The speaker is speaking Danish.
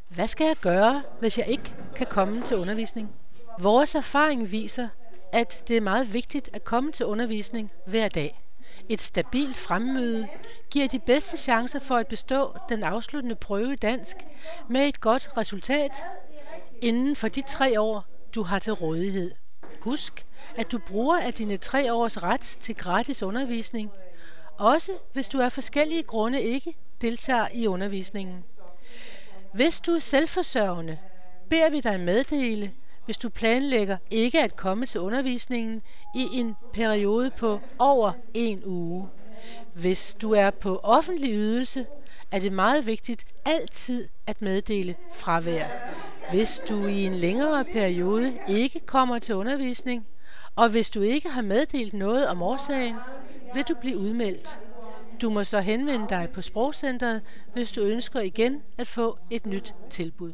Hvad skal jeg gøre, hvis jeg ikke kan komme til undervisning? Vores erfaring viser, at det er meget vigtigt at komme til undervisning hver dag. Et stabilt fremmøde giver de bedste chancer for at bestå den afsluttende prøve i dansk med et godt resultat inden for de 3 år, du har til rådighed. Husk, at du bruger af dine 3 års ret til gratis undervisning, også hvis du af forskellige grunde ikke deltager i undervisningen. Hvis du er selvforsørgende, beder vi dig meddele, hvis du planlægger ikke at komme til undervisningen i en periode på over 1 uge. Hvis du er på offentlig ydelse, er det meget vigtigt altid at meddele fravær. Hvis du i en længere periode ikke kommer til undervisning, og hvis du ikke har meddelt noget om årsagen, vil du blive udmeldt. Du må så henvende dig på Sprogcentret, hvis du ønsker igen at få et nyt tilbud.